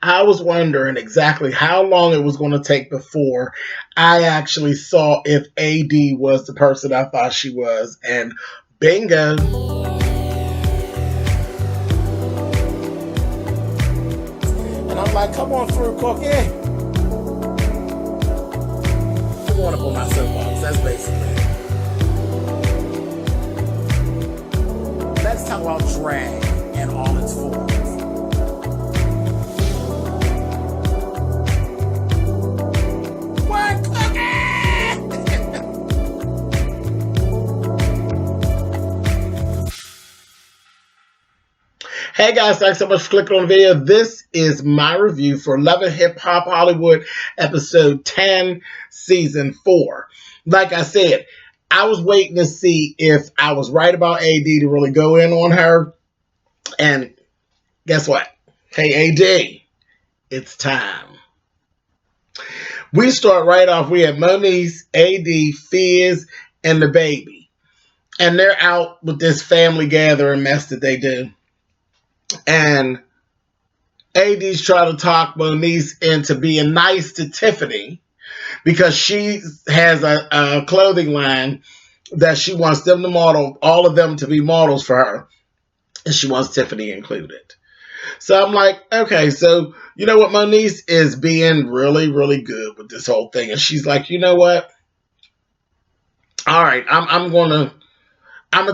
I was wondering exactly how long it was going to take before I actually saw if AD was the person I thought she was. And bingo. And I'm like, come on through, Cookie. I'm going up on my soapbox. That's basically it. Let's talk about drag in all its forms. What, Cookie? Hey guys, thanks so much for clicking on the video. This is my review for Love and Hip Hop Hollywood episode 10, season 4. Like I said, I was waiting to see if I was right about AD to really go in on her. And guess what? Hey, AD, it's time. We start right off. We have Moniece, AD, Fizz, and the baby. And they're out with this family gathering mess that they do. And AD's trying to talk Moniece into being nice to Tiffany because she has a clothing line that she wants them to model, all of them to be models for her. And she wants Tiffany included. So I'm like, okay, so you know what? Moniece is being really, really good with this whole thing. And she's like, you know what? All right, I'm going to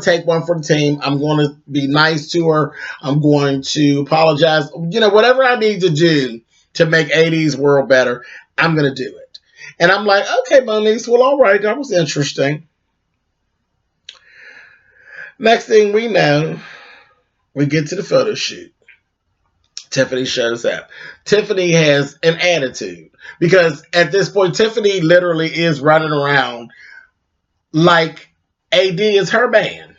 take one for the team. I'm going to be nice to her. I'm going to apologize. You know, whatever I need to do to make AD's world better, I'm going to do it. And I'm like, okay, Moniece, well, all right, that was interesting. Next thing we know, we get to the photo shoot. Tiffany shows up. Tiffany has an attitude because at this point, Tiffany literally is running around like AD is her man.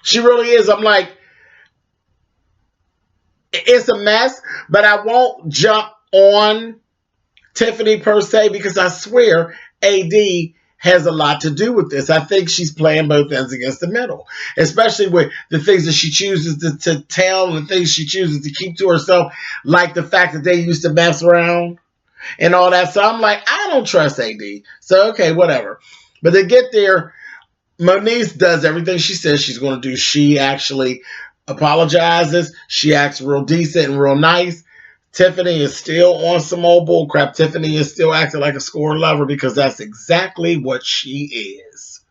She really is. I'm like, it's a mess, but I won't jump on Tiffany per se because I swear AD has a lot to do with this. I think she's playing both ends against the middle, especially with the things that she chooses to tell and the things she chooses to keep to herself, like the fact that they used to mess around and all that. So I'm like, I don't trust AD. So, okay, whatever. But they get there. Moniece does everything she says she's going to do. She actually apologizes. She acts real decent and real nice. Tiffany is still on some old bull crap. Tiffany is still acting like a scorn lover because that's exactly what she is.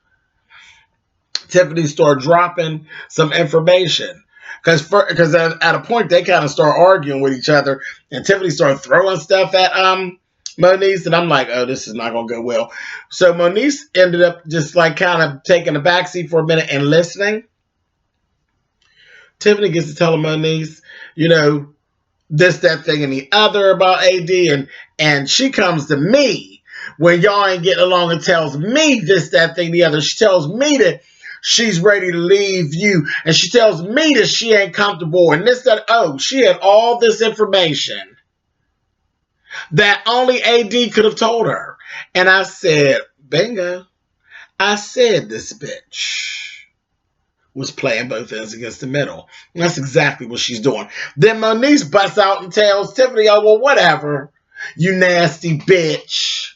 Tiffany started dropping some information because at a point they kind of start arguing with each other, and Tiffany started throwing stuff at Moniece, and I'm like, oh, this is not going to go well. So Moniece ended up just like kind of taking a backseat for a minute and listening. Tiffany gets to tell Moniece, you know, this, that, thing, and the other about AD, and she comes to me when y'all ain't getting along and tells me this, that, thing, the other. She tells me that she's ready to leave you, and she tells me that she ain't comfortable, and this, that. Oh, she had all this information that only AD could have told her. And I said, bingo. I said this bitch was playing both ends against the middle. And that's exactly what she's doing. Then Moniece busts out and tells Tiffany, oh, well, whatever, you nasty bitch.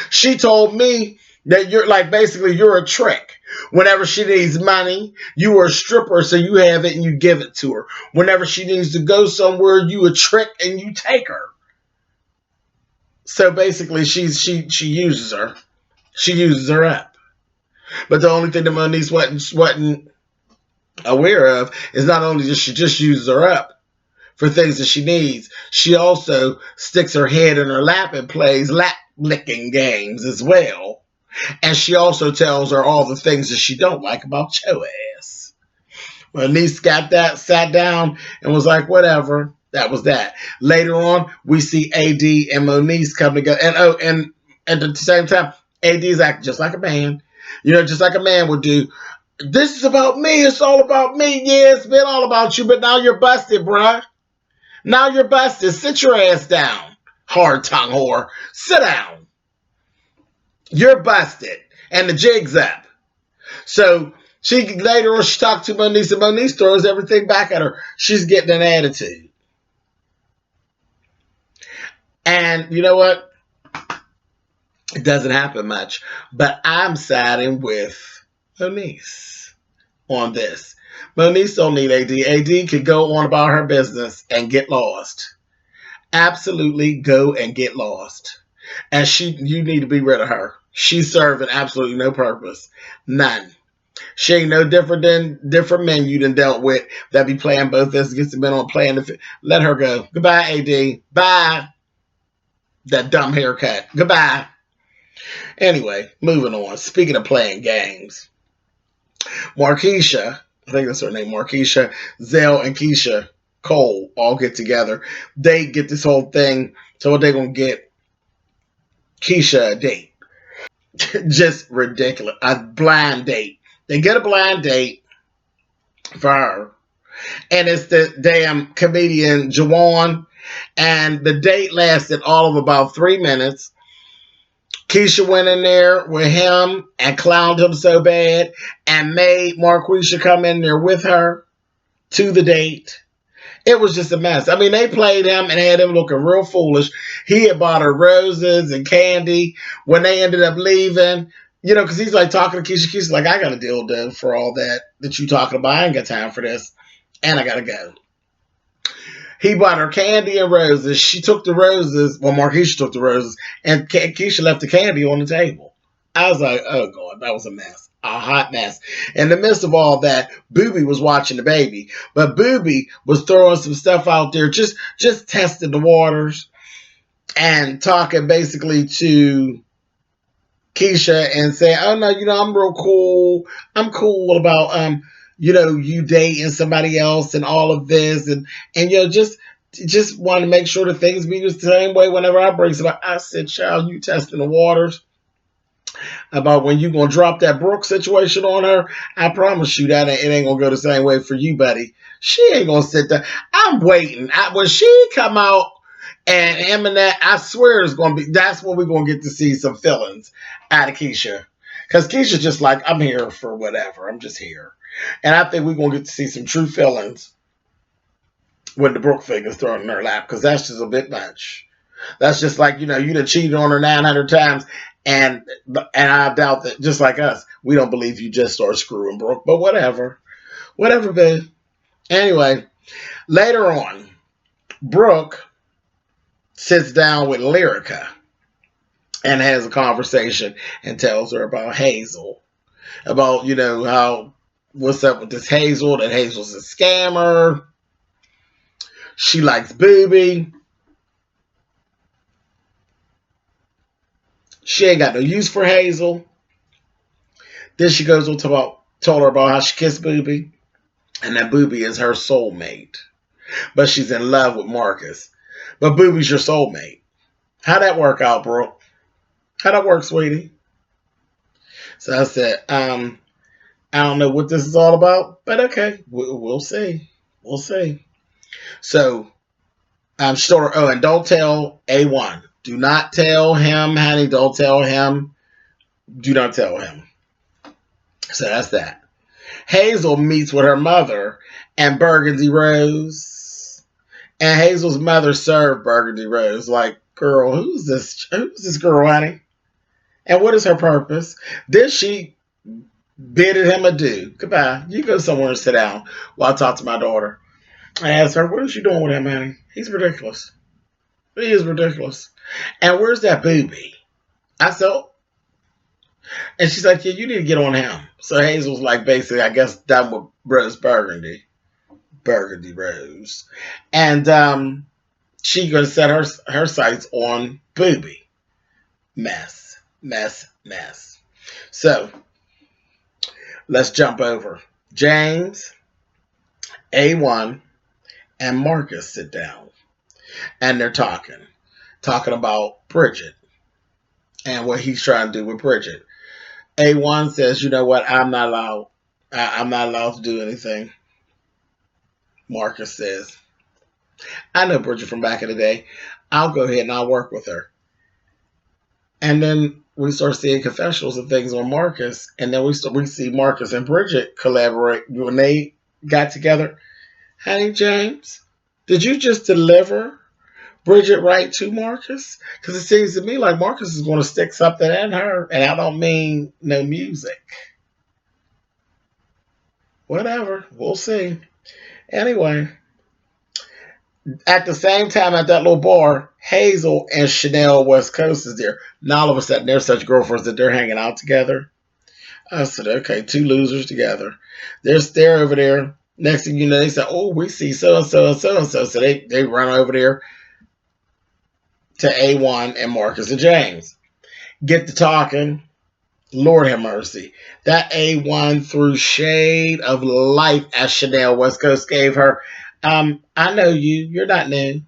She told me that you're like, basically, you're a trick. Whenever she needs money, you are a stripper, so you have it and you give it to her. Whenever she needs to go somewhere, you a trick and you take her. So basically, she uses her. She uses her up. But the only thing that Moniece wasn't aware of is not only does she just use her up for things that she needs, she also sticks her head in her lap and plays lap licking games as well. And she also tells her all the things that she don't like about your ass. Moniece got that, sat down, and was like, whatever. That was that. Later on, we see AD and Moniece come together. And at the same time, AD is acting just like a man. You know, just like a man would do. This is about me. It's all about me. Yeah, it's been all about you, but now you're busted, bruh. Now you're busted. Sit your ass down, hard tongue whore. Sit down. You're busted. And the jig's up. So later on, she talked to Moniece, and Moniece throws everything back at her. She's getting an attitude. And you know what? It doesn't happen much. But I'm siding with Moniece on this. Moniece don't need AD. AD could go on about her business and get lost. Absolutely go and get lost. And you need to be rid of her. She's serving absolutely no purpose. None. She ain't no different than different men you done dealt with that be playing both this against the men on playing the. Let her go. Goodbye, AD. Bye. That dumb haircut. Goodbye. Anyway, moving on. Speaking of playing games, Marquisha, I think that's her name, Marquisha, Zell, and Keisha Cole all get together. They get this whole thing. So what they gonna get Keisha a date? Just ridiculous. A blind date. They get a blind date for her. And it's the damn comedian Jawan. And the date lasted all of about 3 minutes. Keisha went in there with him and clowned him so bad and made Marquisha come in there with her to the date. It was just a mess. I mean, they played him and had him looking real foolish. He had bought her roses and candy when they ended up leaving. You know, because he's like talking to Keisha. Keisha's like, I got a deal done for all that you talking about. I ain't got time for this. And I got to go. He bought her candy and roses. She took the roses. Well, Marquisha took the roses. And Keisha left the candy on the table. I was like, oh, God, that was a mess. A hot mess. In the midst of all that, Booby was watching the baby. But Booby was throwing some stuff out there, just testing the waters and talking basically to Keisha and saying, oh, no, I'm real cool. I'm cool about, you dating somebody else and all of this. And just want to make sure that things be the same way whenever I bring somebody. I said, child, you testing the waters about when you going to drop that Brooke situation on her. I promise you that it ain't going to go the same way for you, buddy. She ain't going to sit there. I'm waiting. When she come out and him and that, I swear it's going to be, that's when we're going to get to see some feelings out of Keisha. Because Keisha's just like, I'm here for whatever. I'm just here. And I think we're going to get to see some true feelings when the Brooke thing is thrown in her lap. Because that's just a bit much. That's just like, you done cheated on her 900 times. And I doubt that, just like us, we don't believe you just start screwing Brooke. But whatever. Whatever, babe. Anyway, later on, Brooke sits down with Lyrica and has a conversation and tells her about Hazel. About, how, what's up with this Hazel, that Hazel's a scammer. She likes Booby. She ain't got no use for Hazel. Then she goes on told her about how she kissed Booby. And that Booby is her soulmate. But she's in love with Marcus. But Booby's your soulmate. How'd that work out, bro? How'd that work, sweetie? So I said, I don't know what this is all about, but okay, we'll see. We'll see. So, she told her, oh, and don't tell A1. Do not tell him, honey. Don't tell him. Do not tell him. So that's that. Hazel meets with her mother and Burgundy Rose. And Hazel's mother served Burgundy Rose. Like, girl, who's this girl, honey? And what is her purpose? Then she bidded him adieu. Goodbye. You go somewhere and sit down while I talk to my daughter. I asked her, what is she doing with him, honey? He's ridiculous. He is ridiculous. And where's that Booby? I said, oh. And she's like, yeah, you need to get on him. So Hazel's like, basically, I guess, done with Rose Burgundy. Burgundy Rose. And she going to set her sights on Booby. Mess. So, let's jump over. James, A1, and Marcus sit down. And they're talking about Bridget and what he's trying to do with Bridget. A1 says, you know what, I'm not allowed. I'm not allowed to do anything. Marcus says, I know Bridget from back in the day. I'll go ahead and I'll work with her. And then we start seeing confessionals and things on Marcus. And then we see Marcus and Bridget collaborate when they got together. Honey, James, did you just deliver Bridget right to Marcus? Because it seems to me like Marcus is going to stick something in her, and I don't mean no music. Whatever. We'll see. Anyway, at the same time at that little bar, Hazel and Chanel West Coast is there. Now all of a sudden they're such girlfriends that they're hanging out together. I said, okay, two losers together. They're over there. Next thing you know, they said, oh, we see so and so and so and so. So they run over there to A1 and Marcus and James. Get to talking. Lord have mercy. That A1 threw shade of life as Chanel West Coast gave her. I know you. You're not new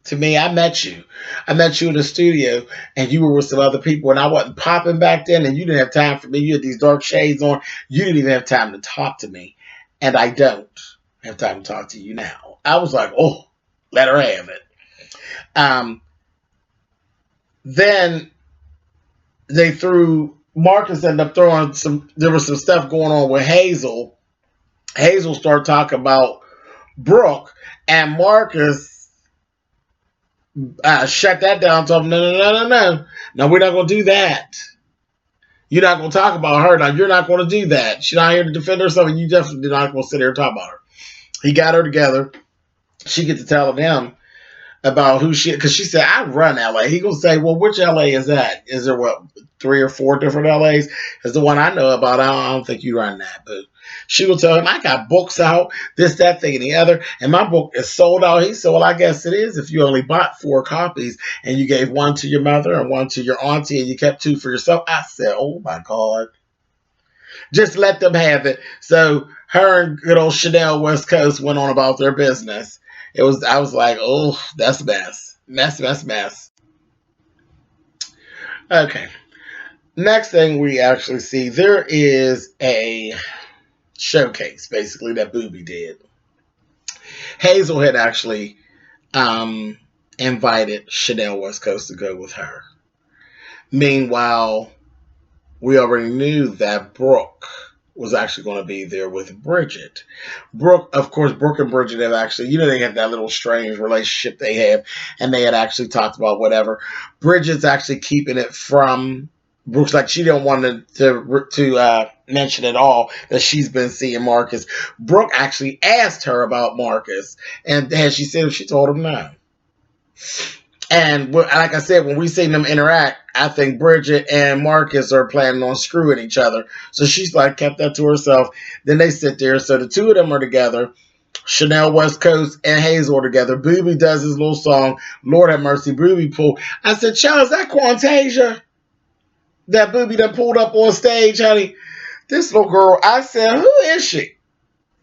to me. I met you. I met you in the studio, and you were with some other people, and I wasn't popping back then, and you didn't have time for me. You had these dark shades on. You didn't even have time to talk to me, and I don't have time to talk to you now. I was like, oh, let her have it. Then they threw, Marcus ended up throwing there was some stuff going on with Hazel. Hazel started talking about Brooke, and Marcus shut that down. Told him, no, we're not going to do that. You're not going to talk about her. Now, you're not going to do that. She's not here to defend herself, and you definitely not going to sit here and talk about her. He got her together. She gets to telling him about who she, because she said, I run LA. He gonna say, well, which LA is that? Is there, what, 3 or 4 different LAs? Because the one I know about, I don't think you run that. But she will tell him, I got books out, this, that, thing, and the other, and my book is sold out. He said, well, I guess it is if you only bought 4 copies and you gave 1 to your mother and 1 to your auntie and you kept 2 for yourself. I said, oh my God. Just let them have it. So her and good old Chanel West Coast went on about their business. I was like, oh, that's a mess. Mess. Okay. Next thing we actually see, there is a showcase, basically, that Booby did. Hazel had actually invited Chanel West Coast to go with her. Meanwhile, we already knew that Brooke was actually going to be there with Bridget. Brooke and Bridget have actually, they have that little strange relationship they have, and they had actually talked about whatever. Bridget's actually keeping it from Brooke's, like she didn't want to mention at all that she's been seeing Marcus. Brooke actually asked her about Marcus, and she said she told him no. And like I said, when we seen them interact, I think Bridget and Marcus are planning on screwing each other. So she's like kept that to herself. Then they sit there. So the two of them are together. Chanel West Coast and Hazel are together. Booby does his little song, Lord have mercy, Booby pull. I said, child, is that Quantasia? That Booby done pulled up on stage, honey. This little girl, I said, who is she?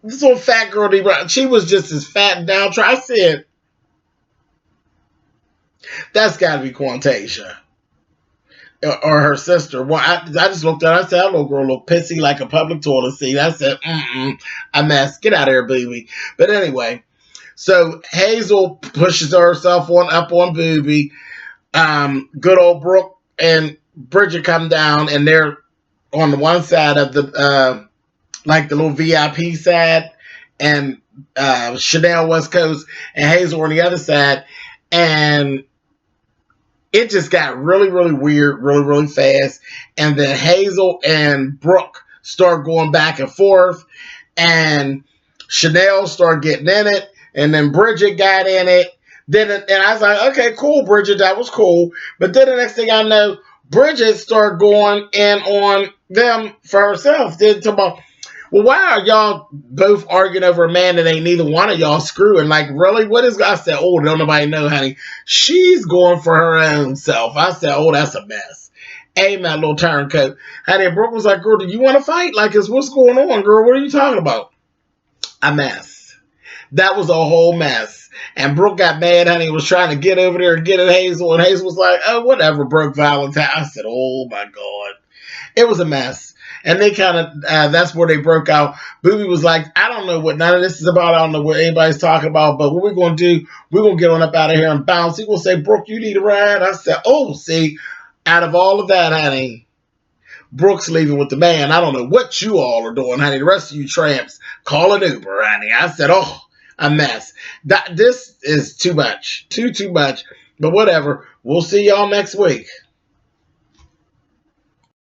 This little fat girl, she was just as fat and downtrodden. I said, that's got to be Quantasia. Or her sister. Well, I just looked at her. I said, that little girl look pissy like a public toilet seat. I said, a mess. Get out of here, baby. But anyway, so Hazel pushes herself up on Booby. Good old Brooke and Bridget come down, and they're on the one side of the, like the little VIP side, and Chanel West Coast and Hazel on the other side. And it just got really, really weird, really, really fast. And then Hazel and Brooke start going back and forth. And Chanel started getting in it. And then Bridget got in it. And I was like, okay, cool, Bridget, that was cool. But then the next thing I know, Bridget started going in on them for herself. Then tomorrow, well, why are y'all both arguing over a man that ain't neither one of y'all screwing? Like, really? What is... I said, oh, don't nobody know, honey. She's going for her own self. I said, oh, that's a mess. Amen, little turncoat. Honey, Brooke was like, girl, do you want to fight? Like, what's going on, girl? What are you talking about? A mess. That was a whole mess. And Brooke got mad, honey, was trying to get over there and get at Hazel. And Hazel was like, oh, whatever, Brooke Valentine. I said, oh, my God. It was a mess. And they kind of, that's where they broke out. Booby was like, I don't know what none of this is about. I don't know what anybody's talking about. But what we're going to do, we're going to get on up out of here and bounce. He will say, Brooke, you need a ride? I said, oh, see, out of all of that, honey, Brooke's leaving with the man. I don't know what you all are doing, honey. The rest of you tramps, call an Uber, honey. I said, oh, a mess. This is too much. Too much. But whatever. We'll see y'all next week.